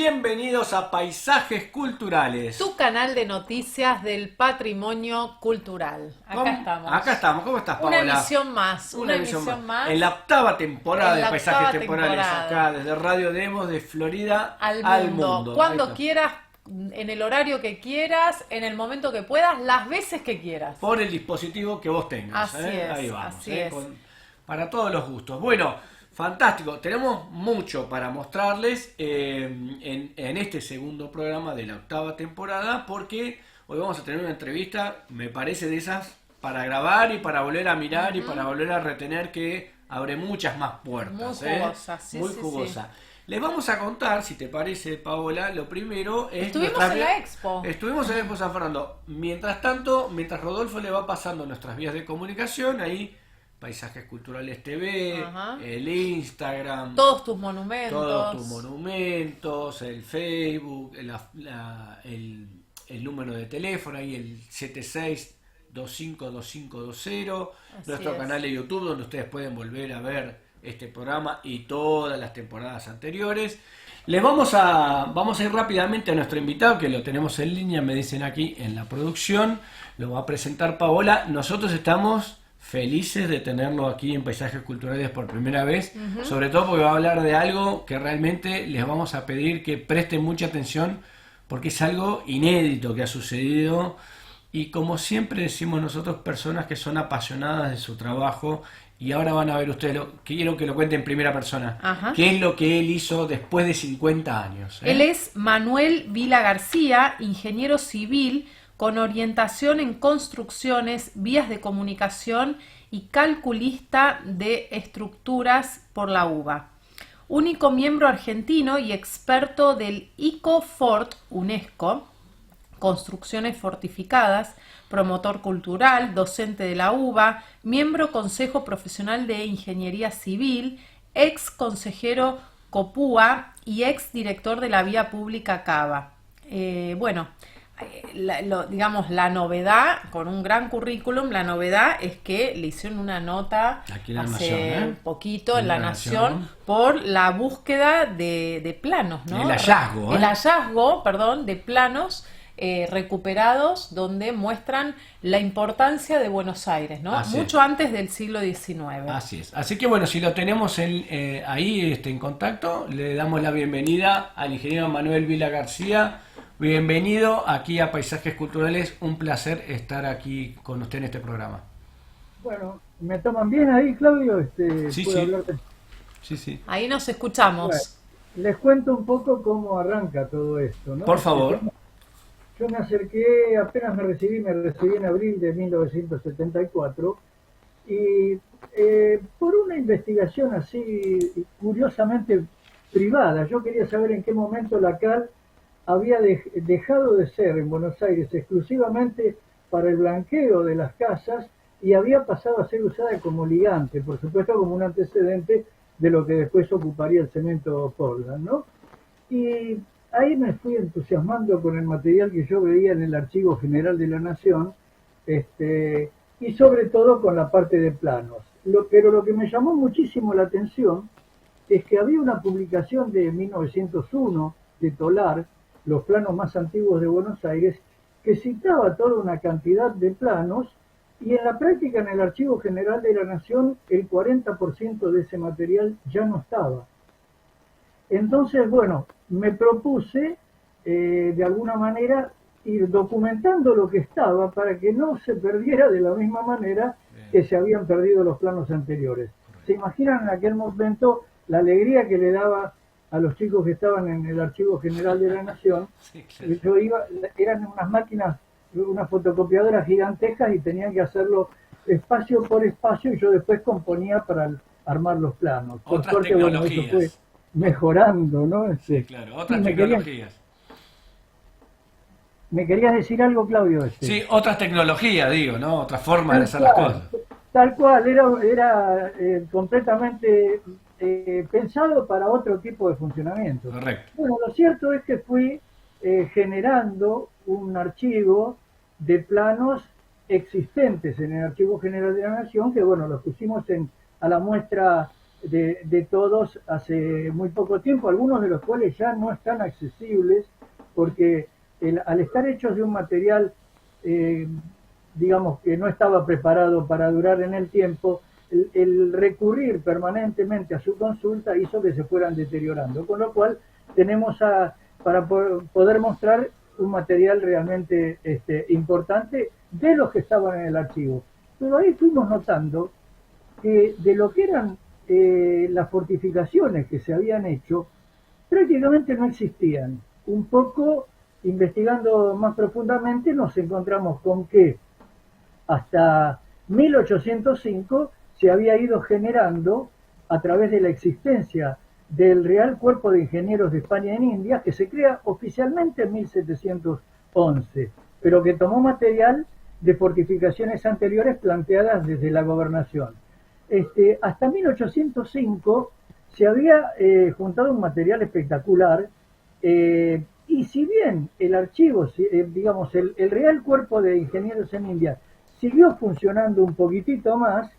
Bienvenidos a Paisajes Culturales. Tu canal de noticias del patrimonio cultural. Acá estamos. ¿Cómo estás, Paola? Una emisión más. En la octava temporada de Paisajes Temporales, acá desde Radio Demos de Florida al mundo. Cuando quieras, en el horario que quieras, en el momento que puedas, las veces que quieras. Por el dispositivo que vos tengas. Así es, ahí vamos. así es. Para todos los gustos. Bueno, fantástico. Tenemos mucho para mostrarles en este segundo programa de la octava temporada, porque hoy vamos a tener una entrevista, me parece, de esas para grabar y para volver a mirar y para volver a retener, que abre muchas más puertas. Muy jugosa, Muy jugosa. Sí. Les vamos a contar, si te parece, Paola, lo primero es... Estuvimos en la Expo. Estuvimos en la Expo San Fernando. Mientras tanto, mientras Rodolfo le va pasando nuestras vías de comunicación, ahí Paisajes Culturales TV, el Instagram, todos tus monumentos, el Facebook, el número de teléfono, ahí el 76252520, nuestro canal de YouTube, donde ustedes pueden volver a ver este programa y todas las temporadas anteriores. Les vamos a ir rápidamente a nuestro invitado, que lo tenemos en línea, me dicen aquí en la producción. Lo va a presentar Paola. Nosotros estamos felices de tenerlo aquí en Paisajes Culturales por primera vez, sobre todo porque va a hablar de algo que realmente les vamos a pedir que presten mucha atención, porque es algo inédito que ha sucedido, y como siempre decimos nosotros, personas que son apasionadas de su trabajo. Y ahora van a ver ustedes, quiero que lo cuente en primera persona, qué es lo que él hizo después de 50 años. Él es Manuel Vila García, ingeniero civil con orientación en construcciones, vías de comunicación y calculista de estructuras por la UBA. Único miembro argentino y experto del ICOFORT UNESCO, Construcciones Fortificadas, promotor cultural, docente de la UBA, miembro Consejo Profesional de Ingeniería Civil, ex consejero COPUA y ex director de la Vía Pública Cava. Digamos, la novedad, con un gran currículum, la novedad es que le hicieron una nota hace poquito en La Nación por la búsqueda de planos, ¿no? El hallazgo de planos recuperados, donde muestran la importancia de Buenos Aires, ¿no? Mucho antes del siglo XIX. Así es. Así que bueno, si lo tenemos ahí en contacto, le damos la bienvenida al ingeniero Manuel Vila García. Bienvenido aquí a Paisajes Culturales. Un placer estar aquí con usted en este programa. Bueno, ¿me toman bien ahí, Claudio? Sí. Sí. Ahí nos escuchamos. Bueno, les cuento un poco cómo arranca todo esto, ¿no? Por favor. Yo me acerqué, apenas me recibí en abril de 1974, y por una investigación así curiosamente privada, yo quería saber en qué momento la cal había dejado de ser en Buenos Aires exclusivamente para el blanqueo de las casas y había pasado a ser usada como ligante, por supuesto como un antecedente de lo que después ocuparía el cemento Portland, ¿no? Y ahí me fui entusiasmando con el material que yo veía en el Archivo General de la Nación, y sobre todo con la parte de planos. Pero lo que me llamó muchísimo la atención es que había una publicación de 1901 de Tolar, los planos más antiguos de Buenos Aires, que citaba toda una cantidad de planos, y en la práctica en el Archivo General de la Nación el 40% de ese material ya no estaba. Entonces, bueno, me propuse de alguna manera ir documentando lo que estaba para que no se perdiera de la misma manera que se habían perdido los planos anteriores. ¿Se imaginan en aquel momento la alegría que le daba a los chicos que estaban en el Archivo General de la Nación? Sí, claro. Yo iba, eran unas máquinas, unas fotocopiadoras gigantescas, y tenían que hacerlo espacio por espacio, y yo después componía para armar los planos. Otras por suerte, tecnologías. Bueno, eso fue mejorando, ¿no? Sí, claro, otras tecnologías. ¿Me querías decir algo, Claudio? Sí, otras tecnologías, digo, ¿no? Otra forma de hacer las cosas. Tal cual, era completamente pensado para otro tipo de funcionamiento. Correcto. Bueno, lo cierto es que fui generando un archivo de planos existentes en el Archivo General de la Nación, que bueno, los pusimos a la muestra de todos hace muy poco tiempo, algunos de los cuales ya no están accesibles porque al estar hechos de un material, digamos, que no estaba preparado para durar en el tiempo, el recurrir permanentemente a su consulta hizo que se fueran deteriorando, con lo cual tenemos para poder mostrar un material realmente importante de los que estaban en el archivo. Pero ahí fuimos notando que de lo que eran las fortificaciones que se habían hecho, prácticamente no existían. Un poco investigando más profundamente nos encontramos con que hasta 1805 se había ido generando a través de la existencia del Real Cuerpo de Ingenieros de España en India, que se crea oficialmente en 1711, pero que tomó material de fortificaciones anteriores planteadas desde la gobernación. Hasta 1805 se había juntado un material espectacular, y si bien el archivo, digamos, el Real Cuerpo de Ingenieros en India siguió funcionando un poquitito más,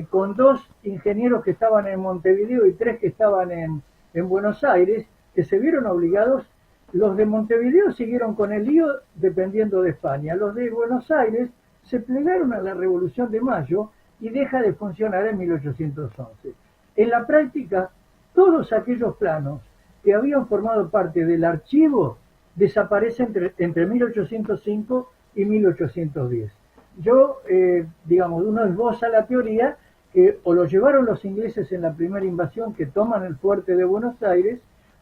con 2 ingenieros que estaban en Montevideo y 3 que estaban en Buenos Aires, que se vieron obligados. Los de Montevideo siguieron con el lío dependiendo de España. Los de Buenos Aires se plegaron a la Revolución de Mayo y deja de funcionar en 1811. En la práctica, todos aquellos planos que habían formado parte del archivo desaparecen entre 1805 y 1810. Yo, digamos, uno esboza la teoría que o lo llevaron los ingleses en la primera invasión que toman el fuerte de Buenos Aires,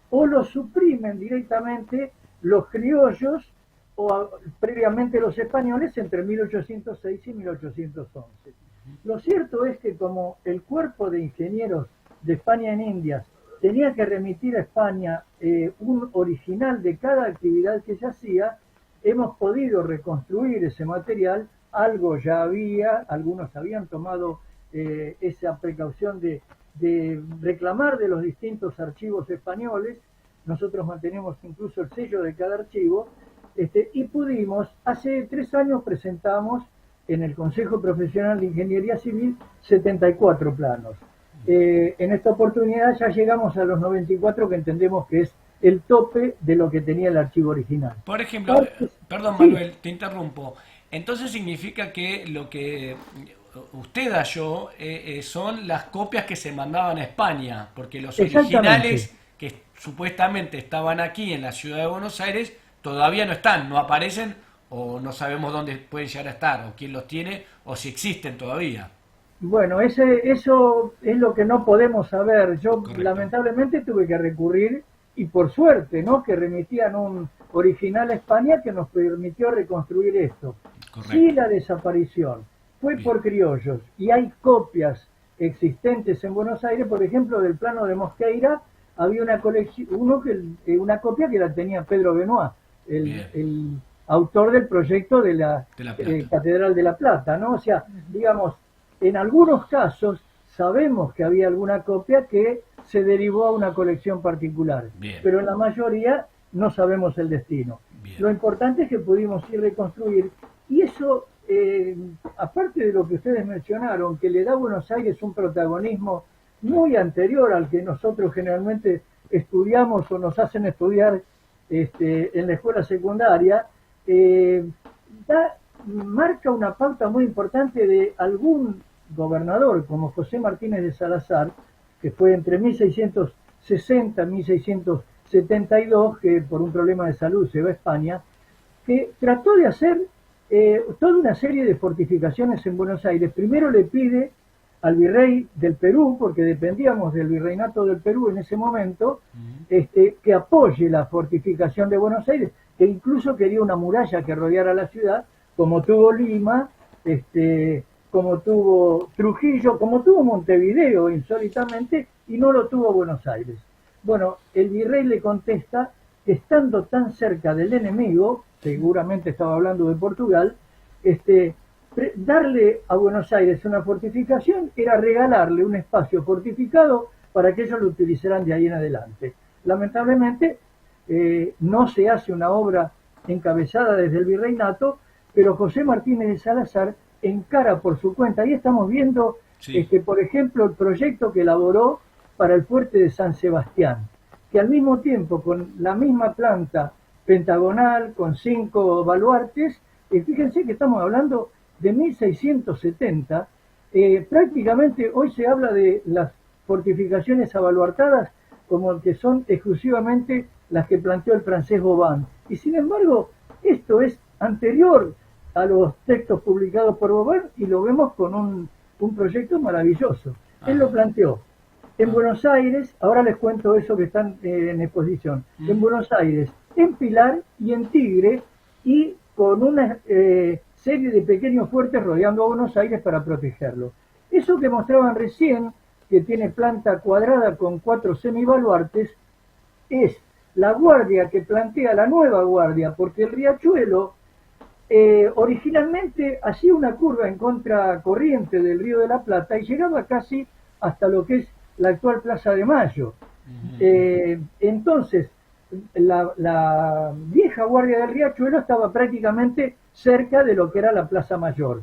o lo suprimen directamente los criollos o previamente los españoles entre 1806 y 1811. Lo cierto es que como el Cuerpo de Ingenieros de España en Indias tenía que remitir a España un original de cada actividad que se hacía, hemos podido reconstruir ese material. Algo ya había, algunos habían tomado esa precaución de reclamar de los distintos archivos españoles. Nosotros mantenemos incluso el sello de cada archivo, y pudimos, hace 3 años presentamos en el Consejo Profesional de Ingeniería Civil 74 planos. En esta oportunidad ya llegamos a los 94, que entendemos que es el tope de lo que tenía el archivo original. Por ejemplo, perdón Manuel, sí, te interrumpo. Entonces significa que lo que usted halló son las copias que se mandaban a España, porque los originales que supuestamente estaban aquí en la ciudad de Buenos Aires todavía no están, no aparecen, o no sabemos dónde pueden llegar a estar, o quién los tiene, o si existen todavía. Bueno, eso es lo que no podemos saber. Yo Correcto. Lamentablemente tuve que recurrir, y por suerte, ¿no?, que remitían un original a España que nos permitió reconstruir esto. Correcto. Sí, la desaparición fue por criollos, y hay copias existentes en Buenos Aires. Por ejemplo, del plano de Mosqueira había una copia que la tenía Pedro Benoit, el autor del proyecto de la Catedral de la Plata, ¿no? O sea, digamos, en algunos casos sabemos que había alguna copia que se derivó a una colección particular, pero en la mayoría no sabemos el destino. Lo importante es que pudimos ir reconstruir, y eso, aparte de lo que ustedes mencionaron, que le da a Buenos Aires un protagonismo muy anterior al que nosotros generalmente estudiamos o nos hacen estudiar en la escuela secundaria, marca una pauta muy importante de algún gobernador como José Martínez de Salazar, que fue entre 1660 y 1672, que por un problema de salud se va a España, que trató de hacer toda una serie de fortificaciones en Buenos Aires. Primero le pide al virrey del Perú, porque dependíamos del virreinato del Perú en ese momento, que apoye la fortificación de Buenos Aires, que incluso quería una muralla que rodeara la ciudad, como tuvo Lima, como tuvo Trujillo, como tuvo Montevideo insólitamente, y no lo tuvo Buenos Aires. Bueno, el virrey le contesta que estando tan cerca del enemigo, seguramente estaba hablando de Portugal, darle a Buenos Aires una fortificación era regalarle un espacio fortificado para que ellos lo utilizaran de ahí en adelante. Lamentablemente no se hace una obra encabezada desde el virreinato, pero José Martínez de Salazar encara por su cuenta. Ahí estamos viendo Sí. Por ejemplo, el proyecto que elaboró para el fuerte de San Sebastián, que al mismo tiempo, con la misma planta pentagonal, con 5 baluartes, fíjense que estamos hablando de 1670, prácticamente hoy se habla de las fortificaciones abaluartadas como que son exclusivamente las que planteó el francés Vauban. Y sin embargo, esto es anterior a los textos publicados por Vauban y lo vemos con un proyecto maravilloso. Él lo planteó en Buenos Aires, ahora les cuento eso que están en exposición, en Buenos Aires, en Pilar y en Tigre, y con una serie de pequeños fuertes rodeando a Buenos Aires para protegerlo. Eso que mostraban recién, que tiene planta cuadrada con 4 semibaluartes, es la guardia que plantea la nueva guardia, porque el riachuelo originalmente hacía una curva en contracorriente del Río de la Plata y llegaba casi hasta lo que es la actual Plaza de Mayo. Entonces, la vieja guardia del riachuelo estaba prácticamente cerca de lo que era la Plaza Mayor.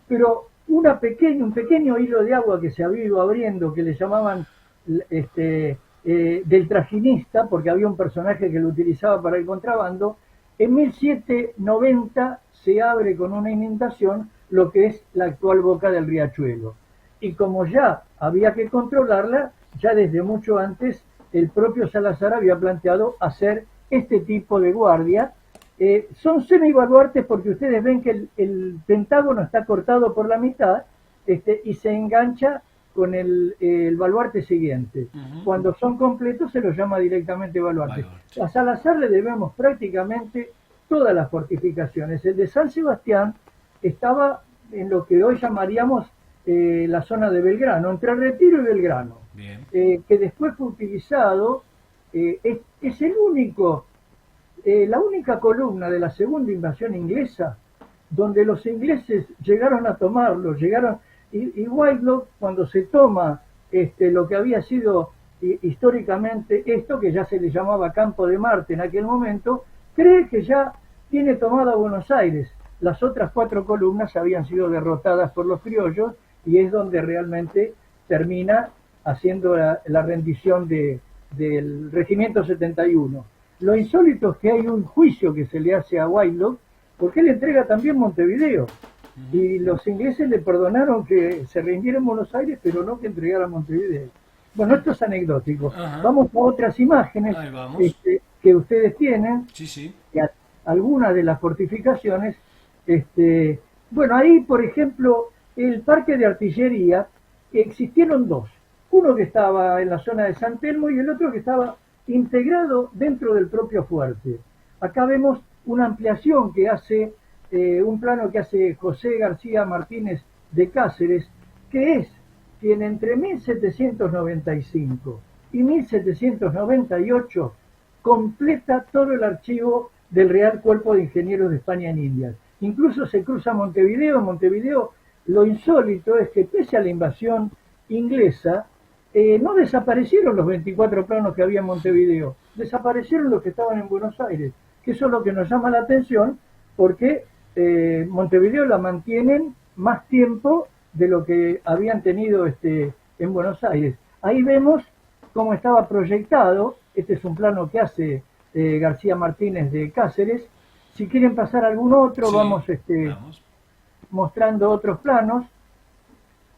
Pero un pequeño hilo de agua que se había ido abriendo, que le llamaban del trajinista, porque había un personaje que lo utilizaba para el contrabando, en 1790 se abre con una inundación lo que es la actual boca del riachuelo. Y como ya había que controlarla, ya desde mucho antes el propio Salazar había planteado hacer este tipo de guardia. Son semibaluartes porque ustedes ven que el pentágono está cortado por la mitad y se engancha con el baluarte siguiente. Cuando son completos se los llama directamente baluarte. A Salazar le debemos prácticamente todas las fortificaciones. El de San Sebastián estaba en lo que hoy llamaríamos la zona de Belgrano, entre Retiro y Belgrano, que después fue utilizado, es el único, la única columna de la segunda invasión inglesa donde los ingleses llegaron a tomarlo, y Whitelock, cuando se toma lo que había sido históricamente esto, que ya se le llamaba Campo de Marte en aquel momento, cree que ya tiene tomada Buenos Aires. Las otras 4 columnas habían sido derrotadas por los criollos y es donde realmente termina haciendo la rendición del Regimiento 71. Lo insólito es que hay un juicio que se le hace a Whitelock porque él entrega también Montevideo. Y los ingleses le perdonaron que se rindiera en Buenos Aires, pero no que entregara Montevideo. Bueno, esto es anecdótico. Vamos a otras imágenes que ustedes tienen, que algunas de las fortificaciones. Bueno, ahí, por ejemplo, el parque de artillería, existieron 2. Uno que estaba en la zona de San Telmo y el otro que estaba integrado dentro del propio fuerte. Acá vemos una ampliación que hace, un plano que hace José García Martínez de Cáceres, que es quien entre 1795 y 1798 completa todo el archivo del Real Cuerpo de Ingenieros de España en Indias. Incluso se cruza Montevideo. En Montevideo lo insólito es que pese a la invasión inglesa, no desaparecieron los 24 planos que había en Montevideo, desaparecieron los que estaban en Buenos Aires, que eso es lo que nos llama la atención, porque Montevideo la mantienen más tiempo de lo que habían tenido en Buenos Aires. Ahí vemos cómo estaba proyectado. Este es un plano que hace García Martínez de Cáceres. Si quieren pasar algún otro, vamos mostrando otros planos.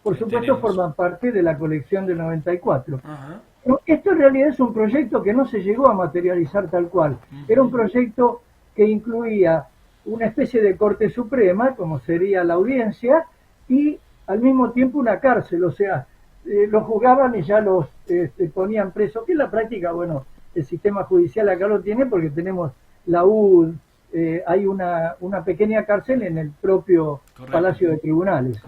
Por supuesto, forman parte de la colección del 94. Esto en realidad es un proyecto que no se llegó a materializar tal cual. Era un proyecto que incluía una especie de Corte Suprema, como sería la audiencia, y al mismo tiempo una cárcel, o sea, los juzgaban y ya los ponían presos, que en la práctica, bueno, el sistema judicial acá lo tiene porque tenemos la UD, hay una pequeña cárcel en el propio Palacio de Tribunales.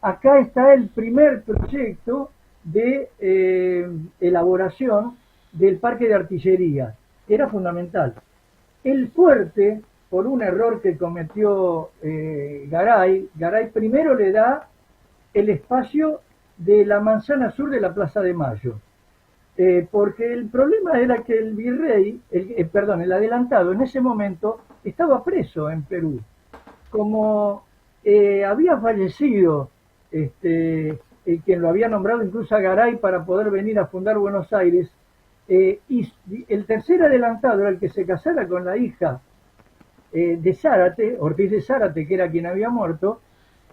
Acá está el primer proyecto de elaboración del parque de artillería, que era fundamental. El fuerte, por un error que cometió Garay primero le da el espacio de la manzana sur de la Plaza de Mayo, porque el problema era que el virrey, el adelantado en ese momento estaba preso en Perú. Como había fallecido quien lo había nombrado incluso a Garay para poder venir a fundar Buenos Aires, y el tercer adelantado era el que se casara con la hija de Zárate, Ortiz de Zárate, que era quien había muerto.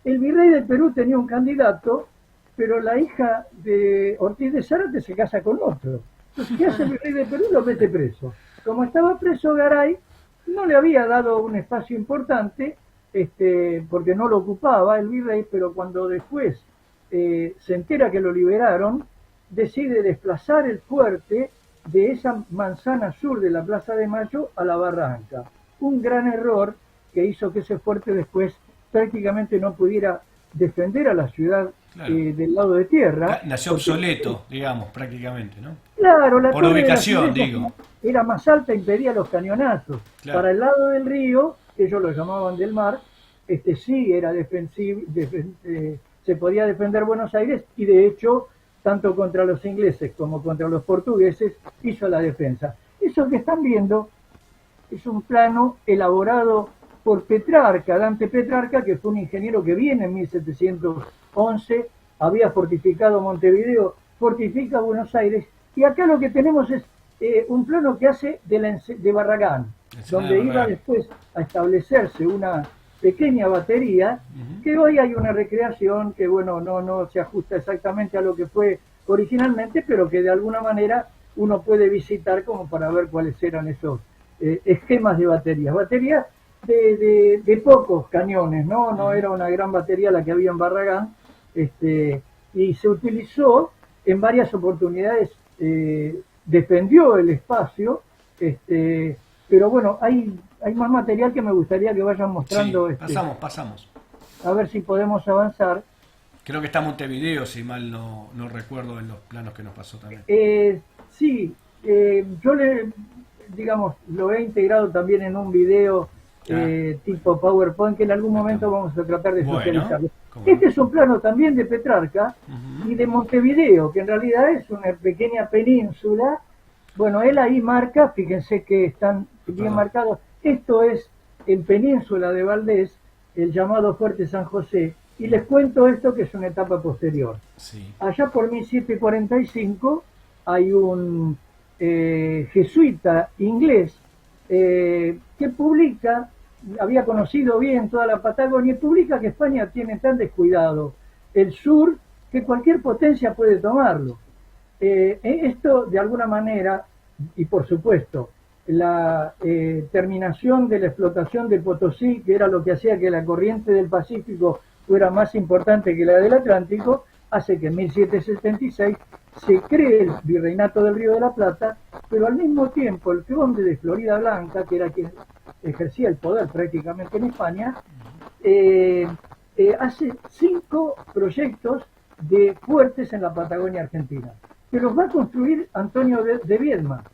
El virrey del Perú tenía un candidato, pero la hija de Ortiz de Zárate se casa con otro. Entonces, ¿qué hace el virrey del Perú? Lo mete preso. Como estaba preso Garay, no le había dado un espacio importante, porque no lo ocupaba el virrey, pero cuando después se entera que lo liberaron, decide desplazar el fuerte de esa manzana sur de la Plaza de Mayo a la Barranca. Un gran error que hizo que ese fuerte después prácticamente no pudiera defender a la ciudad, claro, del lado de tierra. Nació obsoleto, digamos, prácticamente, ¿no? Claro, la por ubicación, digo. Era más alta, impedía los cañonazos. Claro. Para el lado del río, ellos lo llamaban del mar, sí era defensivo, se podía defender Buenos Aires, y de hecho, tanto contra los ingleses como contra los portugueses, hizo la defensa. Eso que están viendo es un plano elaborado por Petrarca, Dante Petrarca, que fue un ingeniero que viene en 1711, había fortificado Montevideo, fortifica Buenos Aires, y acá lo que tenemos es un plano que hace de Barragán, donde iba después a establecerse una pequeña batería, que hoy hay una recreación que, bueno, no se ajusta exactamente a lo que fue originalmente, pero que de alguna manera uno puede visitar como para ver cuáles eran esos esquemas de baterías. Baterías de pocos cañones, no era una gran batería la que había en Barragán, y se utilizó en varias oportunidades, defendió el espacio, pero bueno, hay más material que me gustaría que vayan mostrando. Sí, pasamos. A ver si podemos avanzar. Creo que está Montevideo, si mal no recuerdo, en los planos que nos pasó también. Sí, yo lo he integrado también en un video tipo PowerPoint, que en algún momento vamos a tratar de socializarlo. Este es un plano también de Petrarca y de Montevideo, que en realidad es una pequeña península. Bueno, él ahí marca, fíjense que están bien marcados. Esto es en Península de Valdés, el llamado Fuerte San José, y les cuento esto que es una etapa posterior. Sí. Allá por 1745 hay un jesuita inglés que publica, había conocido bien toda la Patagonia, y publica que España tiene tan descuidado el sur que cualquier potencia puede tomarlo. Esto de alguna manera, y por supuesto la terminación de la explotación de Potosí, que era lo que hacía que la corriente del Pacífico fuera más importante que la del Atlántico, hace que en 1776 se cree el Virreinato del Río de la Plata, pero al mismo tiempo el conde de Florida Blanca, que era quien ejercía el poder prácticamente en España, hace 5 proyectos de fuertes en la Patagonia Argentina, que los va a construir Antonio de Viedma.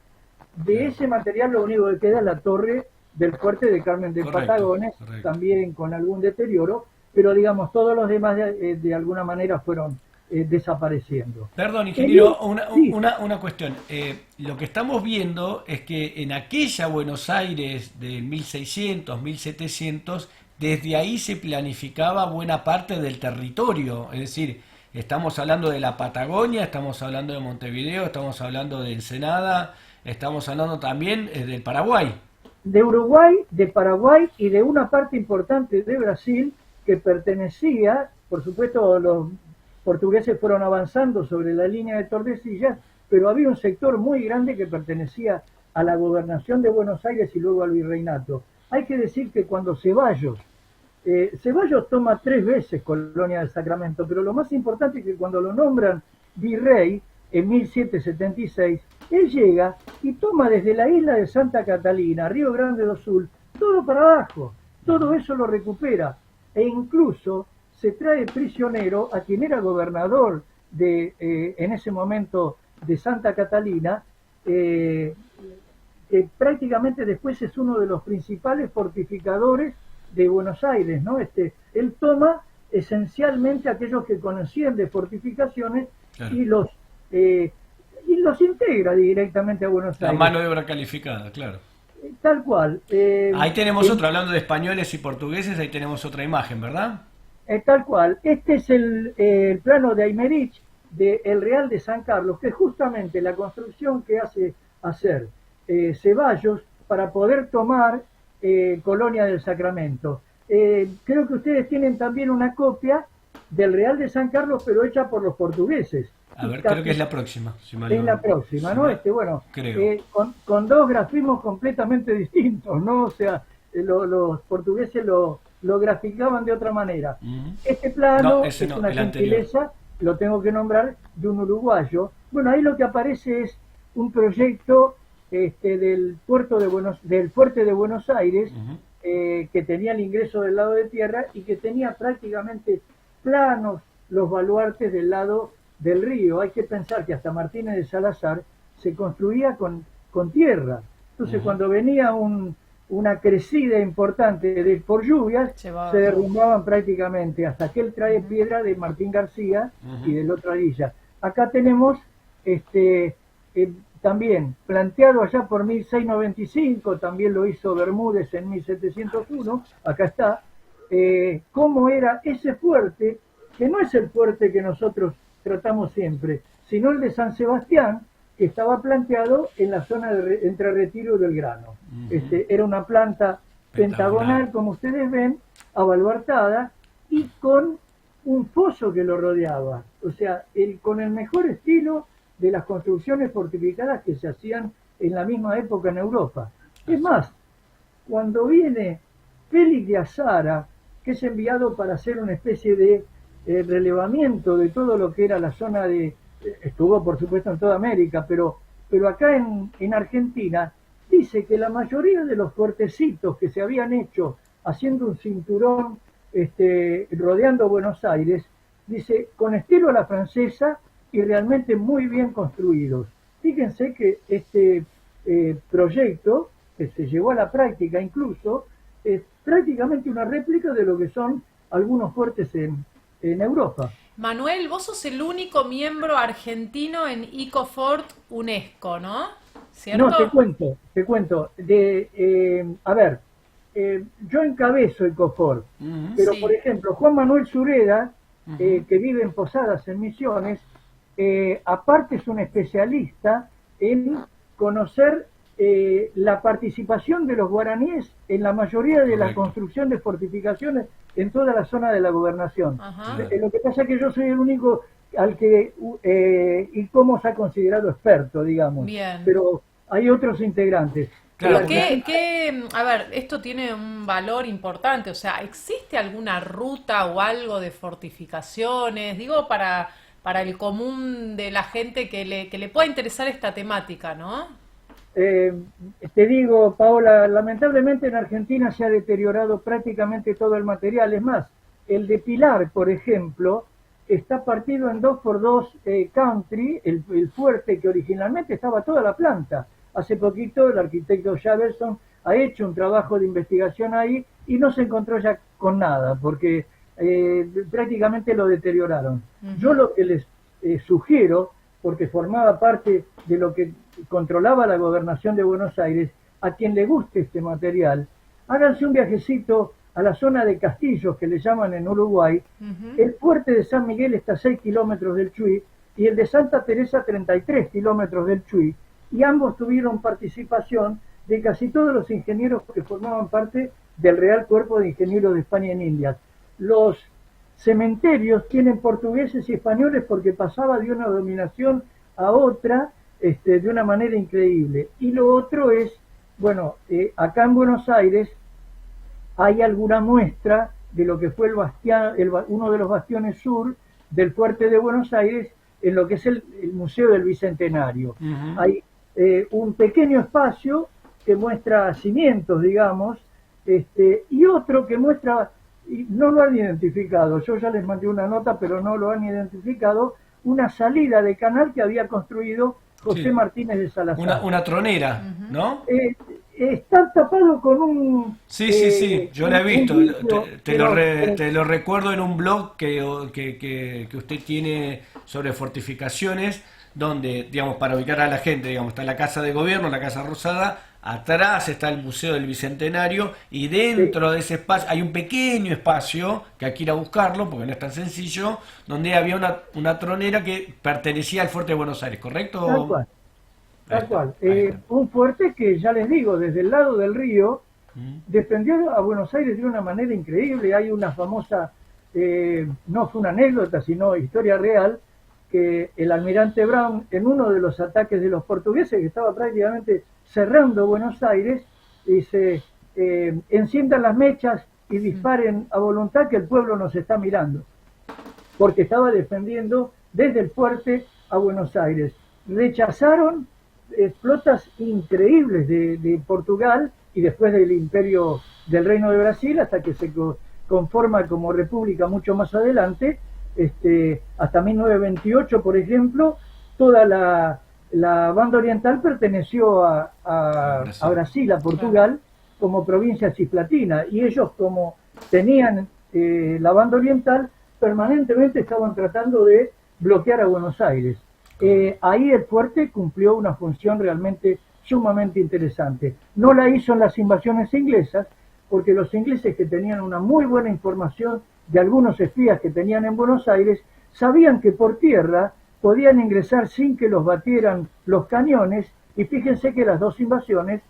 De ese material lo único que queda es la torre del fuerte de Carmen de Patagones, también con algún deterioro, pero digamos todos los demás de alguna manera fueron desapareciendo. Perdón, ingeniero, una cuestión. Lo que estamos viendo es que en aquella Buenos Aires de 1600, 1700, desde ahí se planificaba buena parte del territorio, es decir, estamos hablando de la Patagonia, estamos hablando de Montevideo, estamos hablando de Ensenada, estamos hablando también del Paraguay. De Uruguay, de Paraguay y de una parte importante de Brasil que pertenecía, por supuesto los portugueses fueron avanzando sobre la línea de Tordesillas, pero había un sector muy grande que pertenecía a la gobernación de Buenos Aires y luego al virreinato. Hay que decir que cuando Ceballos toma 3 veces Colonia del Sacramento, pero lo más importante es que cuando lo nombran virrey en 1776, él llega y toma desde la isla de Santa Catalina, Río Grande do Sul, todo para abajo, todo eso lo recupera, e incluso se trae prisionero a quien era gobernador en ese momento de Santa Catalina, que prácticamente después es uno de los principales fortificadores de Buenos Aires, ¿no? Él toma esencialmente aquellos que conocían de fortificaciones, claro, y los integra directamente a Buenos Aires. La mano de obra calificada, claro. Tal cual. Ahí tenemos hablando de españoles y portugueses, ahí tenemos otra imagen, ¿verdad? Tal cual. Este es el plano de Aymerich, del Real de San Carlos, que es justamente la construcción que hace hacer Ceballos para poder tomar Colonia del Sacramento. Creo que ustedes tienen también una copia del Real de San Carlos, pero hecha por los portugueses. A ver, creo que es la próxima. Si mal Es no- la próxima, si ¿no? mal- Bueno, creo. con dos grafismos completamente distintos, ¿no? O sea, los portugueses lo graficaban de otra manera. Ujú. Este plano No, ese es no, una el anterior. gentileza, lo tengo que nombrar, de un uruguayo. Bueno, ahí lo que aparece es un proyecto del fuerte de Buenos Aires, Ujú. que tenía el ingreso del lado de tierra y que tenía prácticamente planos los baluartes del lado del río. Hay que pensar que hasta Martínez de Salazar se construía con tierra. Entonces, Ujú. cuando venía una crecida importante por lluvias, Llevaba se todo. derrumbaban prácticamente, hasta que él trae piedra de Martín García Ujú. y del otro Arilla. Acá tenemos también planteado allá por 1695, también lo hizo Bermúdez en 1701, acá está, cómo era ese fuerte, que no es el fuerte que nosotros tratamos siempre, sino el de San Sebastián, que estaba planteado en la zona entre Retiro y Belgrano. Ujú. Era una planta pentagonal, como ustedes ven, abaluartada, y con un foso que lo rodeaba. O sea, con el mejor estilo de las construcciones fortificadas que se hacían en la misma época en Europa. Es más, cuando viene Félix de Azara, que es enviado para hacer una especie de relevamiento de todo lo que era la zona estuvo por supuesto en toda América, pero acá en Argentina, dice que la mayoría de los fuertecitos que se habían hecho haciendo un cinturón rodeando Buenos Aires, dice, con estilo a la francesa y realmente muy bien construidos. Fíjense que este proyecto, que se llevó a la práctica incluso, es prácticamente una réplica de lo que son algunos fuertes en Europa. Manuel, vos sos el único miembro argentino en ICOFORT UNESCO, ¿no? ¿Cierto? No, te cuento. A ver, yo encabezo el COFOR, Ujú. pero Sí. por ejemplo, Juan Manuel Sureda, Ujú. que vive en Posadas, en Misiones, aparte es un especialista en conocer la participación de los guaraníes en la mayoría de la Correcto. construcción de fortificaciones en toda la zona de la gobernación. Ajá. Claro. Lo que pasa es que yo soy el único al que ICOMOS ha considerado experto, digamos, Bien. pero hay otros integrantes. Claro, Pero porque- a ver, esto tiene un valor importante, o sea, ¿existe alguna ruta o algo de fortificaciones? Digo, para el común de la gente que le pueda interesar esta temática, ¿no? Eh, Te digo, Paola, lamentablemente en Argentina se ha deteriorado prácticamente todo el material. Es más, el de Pilar, por ejemplo, está partido en 2x2 country, el fuerte que originalmente estaba toda la planta. Hace poquito el arquitecto Javerson ha hecho un trabajo de investigación ahí y no se encontró ya con nada, porque prácticamente lo deterioraron. Yo lo que les sugiero, porque formaba parte de lo que controlaba la gobernación de Buenos Aires, a quien le guste este material, háganse un viajecito a la zona de Castillos, que le llaman en Uruguay. Ujú. El fuerte de San Miguel está a 6 kilómetros del Chuy y el de Santa Teresa a 33 kilómetros del Chuy, y ambos tuvieron participación de casi todos los ingenieros que formaban parte del Real Cuerpo de Ingenieros de España en Indias. Los cementerios tienen portugueses y españoles porque pasaba de una dominación a otra de una manera increíble. Y lo otro es, bueno, acá en Buenos Aires hay alguna muestra de lo que fue uno de los bastiones sur del fuerte de Buenos Aires en lo que es el Museo del Bicentenario. Ujú. Hay un pequeño espacio que muestra cimientos, digamos, y otro que muestra, y no lo han identificado, yo ya les mandé una nota, pero no lo han identificado, una salida de canal que había construido José Sí. Martínez de Salazar. Una tronera, ¿no? Está tapado con un... Sí, sí, sí, yo la he visto. un vidrio, Te lo recuerdo en un blog que usted tiene sobre fortificaciones, donde, digamos, para ubicar a la gente, digamos, está la Casa de Gobierno, la Casa Rosada, atrás está el Museo del Bicentenario, y dentro de ese espacio hay un pequeño espacio, que hay que ir a buscarlo porque no es tan sencillo, donde había una tronera que pertenecía al fuerte de Buenos Aires, ¿correcto? Tal cual. Ahí Tal está, cual. ahí está. Un fuerte que, ya les digo, desde el lado del río, defendió a Buenos Aires de una manera increíble. Hay una famosa, no fue una anécdota, sino historia real, que el almirante Brown, en uno de los ataques de los portugueses, que estaba prácticamente cerrando Buenos Aires, dice, enciendan las mechas y disparen a voluntad, que el pueblo nos está mirando, porque estaba defendiendo desde el fuerte a Buenos Aires. Rechazaron flotas increíbles de Portugal y después del imperio del Reino de Brasil, hasta que se conforma como república mucho más adelante. Hasta 1928, por ejemplo, toda la banda oriental perteneció a Brasil, a Portugal, como provincia cisplatina, y ellos, como tenían la banda oriental, permanentemente estaban tratando de bloquear a Buenos Aires. Ahí el fuerte cumplió una función realmente sumamente interesante. No la hizo en las invasiones inglesas, porque los ingleses, que tenían una muy buena información de algunos espías que tenían en Buenos Aires, sabían que por tierra podían ingresar sin que los batieran los cañones, y fíjense que las dos invasiones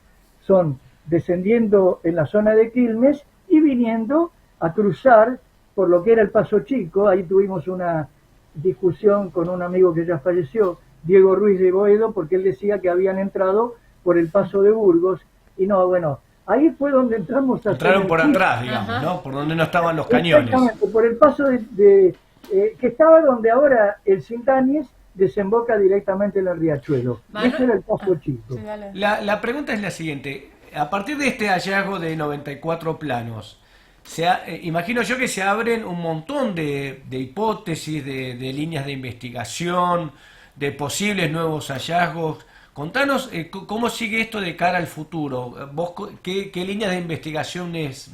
son descendiendo en la zona de Quilmes y viniendo a cruzar por lo que era el Paso Chico. Ahí tuvimos una discusión con un amigo que ya falleció, Diego Ruiz de Boedo, porque él decía que habían entrado por el Paso de Burgos, y no, bueno, ahí fue donde entramos a... Entraron por atrás, digamos, Ajá. ¿no? Por donde no estaban los cañones. Exactamente, por el paso que estaba donde ahora el Sintañez desemboca directamente en el riachuelo. Manuel- Ese era el Paso Chico. Sí, dale. La pregunta es la siguiente. A partir de este hallazgo de 94 planos, imagino yo que se abren un montón de hipótesis, de líneas de investigación, de posibles nuevos hallazgos. Contanos cómo sigue esto de cara al futuro. ¿Vos qué líneas de investigaciones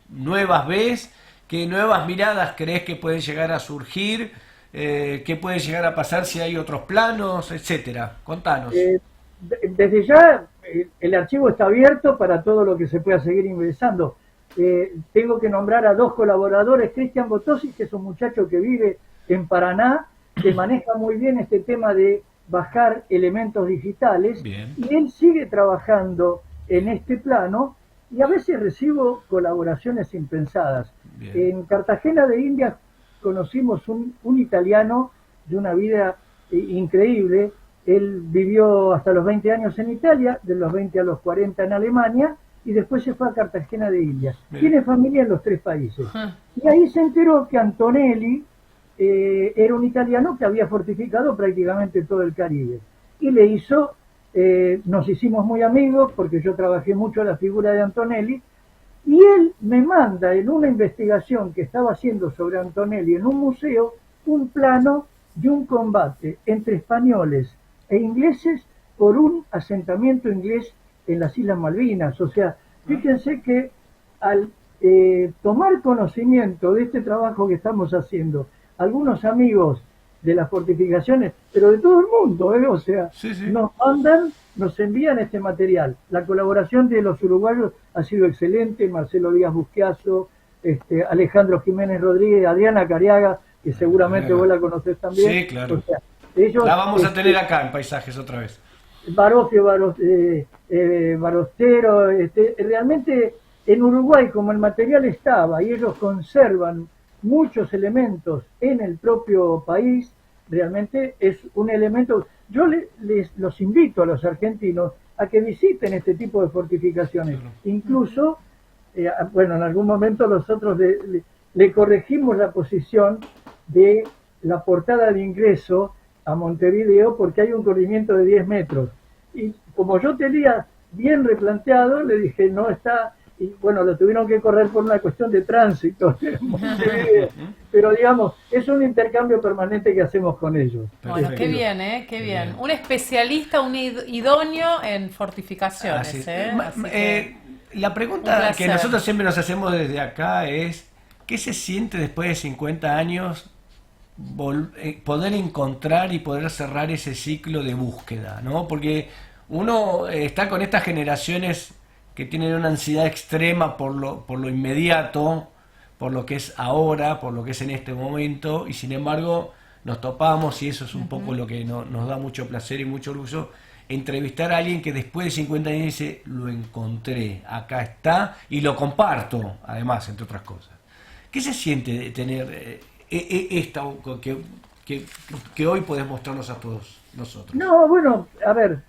nuevas ves? ¿Qué nuevas miradas crees que pueden llegar a surgir? ¿Qué puede llegar a pasar si hay otros planos, etcétera? Contanos. Desde ya el archivo está abierto para todo lo que se pueda seguir ingresando. Tengo que nombrar a dos colaboradores: Cristian Botosi, que es un muchacho que vive en Paraná, que maneja muy bien este tema de bajar elementos digitales. Bien. Y él sigue trabajando en este plano, y a veces recibo colaboraciones impensadas. Bien. En Cartagena de Indias conocimos un italiano de una vida increíble. Él vivió hasta los 20 años en Italia, de los 20 a los 40 en Alemania, y después se fue a Cartagena de Indias. Bien. Tiene familia en los tres países. Ajá. Y ahí se enteró que Antonelli era un italiano que había fortificado prácticamente todo el Caribe. Y le hizo, nos hicimos muy amigos, porque yo trabajé mucho la figura de Antonelli, y él me manda, en una investigación que estaba haciendo sobre Antonelli en un museo, un plano de un combate entre españoles e ingleses por un asentamiento inglés en las Islas Malvinas. O sea, fíjense que al tomar conocimiento de este trabajo que estamos haciendo, algunos amigos de las fortificaciones, pero de todo el mundo, o sea, Sí, sí. nos mandan, nos envían este material. La colaboración de los uruguayos ha sido excelente: Marcelo Díaz Busquiazo, Alejandro Jiménez Rodríguez, Adriana Cariaga, que seguramente Cariaga. vos la conocés también. Sí, claro. O sea, ellos, La vamos a tener acá en Paisajes otra vez. Barofio, Barostero, realmente en Uruguay, como el material estaba y ellos conservan muchos elementos en el propio país, realmente es un elemento. Yo los invito a los argentinos a que visiten este tipo de fortificaciones. Claro. Incluso, bueno, en algún momento nosotros le corregimos la posición de la portada de ingreso a Montevideo, porque hay un corrimiento de 10 metros. Y como yo tenía bien replanteado, le dije, no está, y bueno, lo tuvieron que correr por una cuestión de tránsito en Montevideo. Pero digamos, es un intercambio permanente que hacemos con ellos. Bueno, qué bien, qué bien. Un especialista, un idóneo en fortificaciones, Así es. Así que, La un pregunta placer. que nosotros siempre nos hacemos desde acá es: ¿qué se siente después de 50 años poder encontrar y poder cerrar ese ciclo de búsqueda, ¿no? Porque uno está con estas generaciones que tienen una ansiedad extrema por lo inmediato, por lo que es ahora, por lo que es en este momento, y sin embargo nos topamos, y eso es un poco lo que nos da mucho placer y mucho orgullo, entrevistar a alguien que después de 50 años dice, lo encontré, acá está, y lo comparto, además, entre otras cosas. ¿Qué se siente de tener esta que hoy podés mostrarnos a todos nosotros? No, bueno, a ver,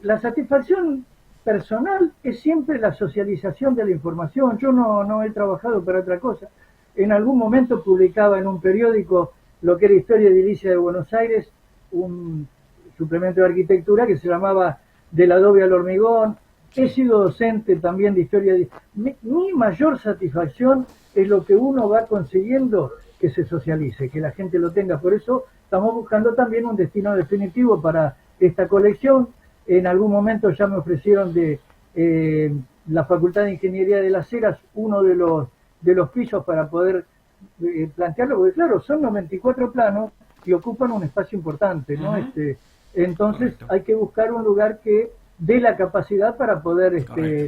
la satisfacción personal es siempre la socialización de la información. Yo no he trabajado para otra cosa. En algún momento publicaba en un periódico lo que era Historia Edilicia de Buenos Aires, un suplemento de arquitectura que se llamaba Del adobe al hormigón. He sido docente también de historia. Mi mayor satisfacción es lo que uno va consiguiendo que se socialice, que la gente lo tenga. Por eso estamos buscando también un destino definitivo para esta colección. En algún momento ya me ofrecieron de la Facultad de Ingeniería de las Heras uno de los pisos para poder plantearlo, porque claro, son 94 planos y ocupan un espacio importante, ¿no? Entonces correcto, hay que buscar un lugar que dé la capacidad para poder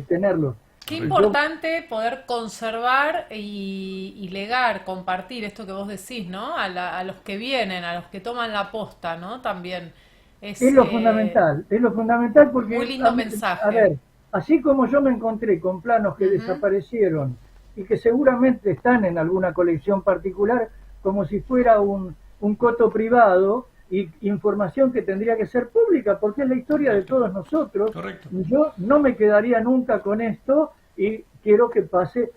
tenerlo. Qué importante poder conservar y legar, compartir esto que vos decís, ¿no? A los que vienen, a los que toman la posta, ¿no? También es lo fundamental, porque muy lindo mensaje. A ver, así como yo me encontré con planos que desaparecieron y que seguramente están en alguna colección particular, como si fuera un coto privado, y información que tendría que ser pública, porque es la historia de todos nosotros. Correcto. Yo no me quedaría nunca con esto y quiero que pase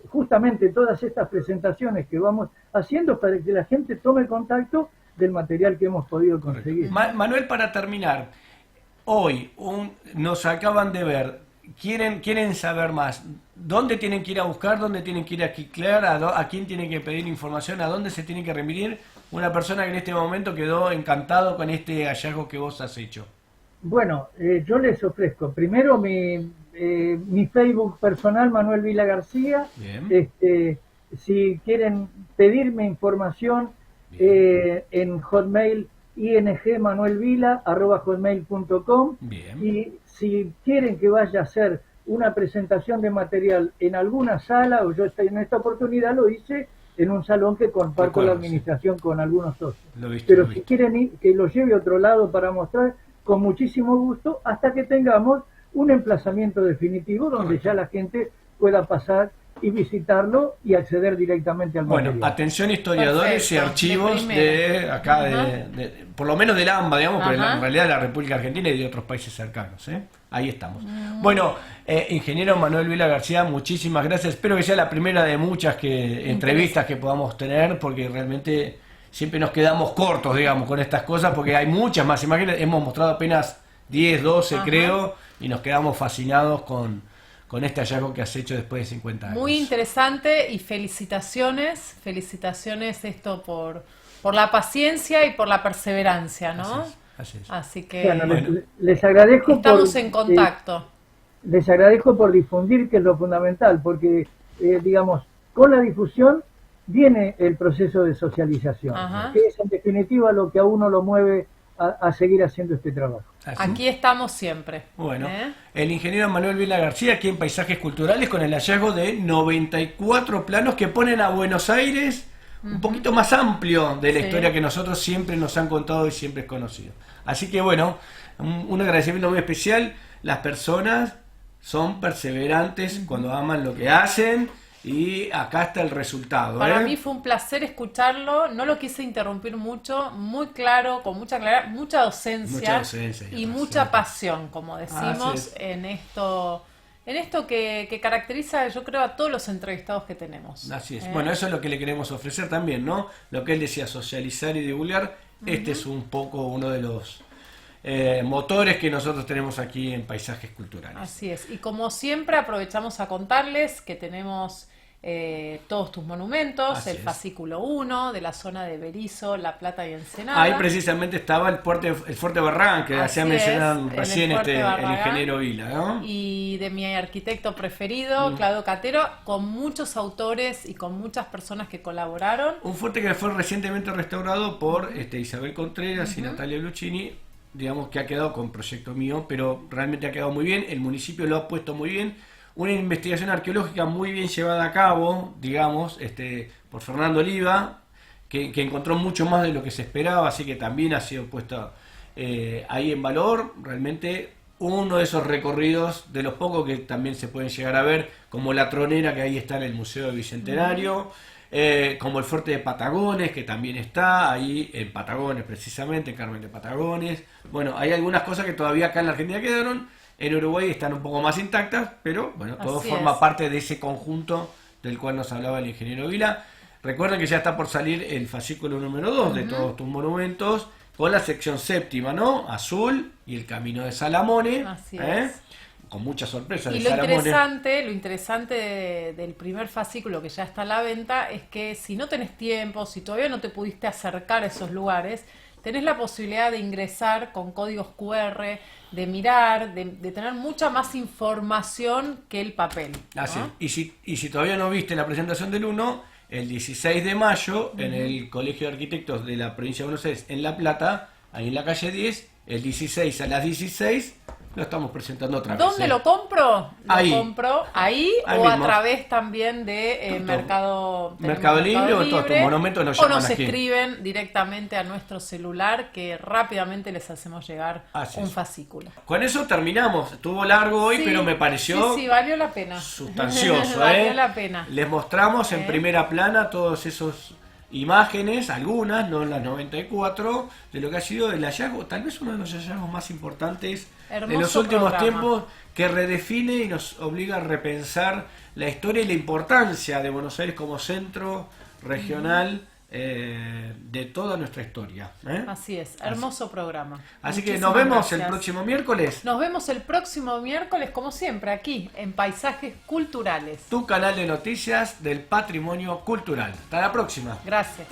justamente todas estas presentaciones que vamos haciendo para que la gente tome contacto del material que hemos podido conseguir. Manuel, para terminar, hoy nos acaban de ver, quieren saber más, ¿dónde tienen que ir a buscar, dónde tienen que ir a cliquear, a quién tienen que pedir información, a dónde se tienen que remitir? Una persona que en este momento quedó encantado con este hallazgo que vos has hecho. Bueno, yo les ofrezco primero mi Facebook personal, Manuel Vila García. Bien. Si quieren pedirme información en Hotmail, ingmanuelvila@hotmail.com. Y si quieren que vaya a hacer una presentación de material en alguna sala, o yo en esta oportunidad lo hice en un salón que comparto la administración con algunos socios. Pero si quieren ir, que lo lleve a otro lado para mostrar, con muchísimo gusto, hasta que tengamos un emplazamiento definitivo donde ya la gente pueda pasar y visitarlo y acceder directamente al material. Bueno, atención historiadores y archivos de acá, por lo menos del AMBA, digamos, pero en realidad de la República Argentina y de otros países cercanos. Ahí estamos. Bueno, ingeniero Manuel Vila García, muchísimas gracias. Espero que sea la primera de muchas entrevistas que podamos tener, porque realmente siempre nos quedamos cortos, digamos, con estas cosas, porque hay muchas más imágenes. Hemos mostrado apenas 10, 12, creo, y nos quedamos fascinados con este hallazgo que has hecho después de 50 años. Muy interesante y felicitaciones esto por la paciencia y por la perseverancia, ¿no? Así es. Así que bueno, les agradezco. Estamos en contacto. Les agradezco por difundir, que es lo fundamental, porque digamos, con la difusión viene el proceso de socialización, que es en definitiva lo que a uno lo mueve a seguir haciendo este trabajo. ¿Así? Aquí estamos siempre. Bueno, el ingeniero Manuel Vila García, aquí en Paisajes Culturales, con el hallazgo de 94 planos que ponen a Buenos Aires un poquito más amplio de la historia que nosotros siempre nos han contado y siempre es conocido. Así que bueno, un agradecimiento muy especial. Las personas son perseverantes cuando aman lo que hacen. Y acá está el resultado. Para mí fue un placer escucharlo, no lo quise interrumpir mucho, muy claro, con mucha claridad, mucha docencia y mucha pasión, como decimos, en esto que caracteriza, yo creo, a todos los entrevistados que tenemos. Así es. Bueno, eso es lo que le queremos ofrecer también, ¿no? Lo que él decía, socializar y divulgar. Este es un poco uno de los motores que nosotros tenemos aquí en Paisajes Culturales. Así es. Y como siempre aprovechamos a contarles que tenemos todos tus monumentos, el fascículo 1 de la zona de Berisso, La Plata y Ensenada. Ahí precisamente estaba el Fuerte Barragán, que hacía mencionar recién el ingeniero Vila, ¿no? Y de mi arquitecto preferido, Claudio Catero, con muchos autores y con muchas personas que colaboraron. Un fuerte que fue recientemente restaurado por Isabel Contreras y Natalia Lucchini, digamos que ha quedado con proyecto mío, pero realmente ha quedado muy bien, el municipio lo ha puesto muy bien, una investigación arqueológica muy bien llevada a cabo, digamos, por Fernando Oliva, que encontró mucho más de lo que se esperaba, así que también ha sido puesto ahí en valor, realmente uno de esos recorridos, de los pocos que también se pueden llegar a ver, como la tronera que ahí está en el Museo del Bicentenario, como el fuerte de Patagones, que también está ahí en Patagones precisamente, Carmen de Patagones. Bueno, hay algunas cosas que todavía acá en la Argentina quedaron, en Uruguay están un poco más intactas, pero bueno, todo Así forma es. parte de ese conjunto del cual nos hablaba el ingeniero Vila. Recuerden que ya está por salir el fascículo número 2 de todos tus monumentos, con la sección séptima, ¿no? Azul y el Camino de Salamone. Así es. Con muchas sorpresas Y de Salamone. lo interesante del primer fascículo que ya está a la venta es que si no tenés tiempo, si todavía no te pudiste acercar a esos lugares, tenés la posibilidad de ingresar con códigos QR, de mirar, de tener mucha más información que el papel, ¿no? Así. Y si todavía no viste la presentación del 1, el 16 de mayo, en el Colegio de Arquitectos de la Provincia de Buenos Aires, en La Plata, ahí en la calle 10, el 16 a las 16, lo estamos presentando otra vez. ¿Dónde lo compro? Ahí. Lo compro ahí o mismo. a través también de Tanto Mercado Libre o todos tus monumentos nos o llaman nos aquí. escriben directamente a nuestro celular que rápidamente les hacemos llegar Así un es. fascículo. Con eso terminamos. Estuvo largo hoy, Sí, pero me pareció sí, valió la pena. sustancioso. Valió la pena. Les mostramos en primera plana todos esos imágenes, algunas, no las 94, de lo que ha sido el hallazgo, tal vez uno de los hallazgos más importantes de Hermoso los últimos programa. tiempos, que redefine y nos obliga a repensar la historia y la importancia de Buenos Aires como centro regional de toda nuestra historia. Así es, hermoso programa. Así que Muchísimas nos vemos el gracias. próximo miércoles. Nos vemos el próximo miércoles, como siempre, aquí en Paisajes Culturales. Tu canal de noticias del patrimonio cultural. Hasta la próxima. Gracias.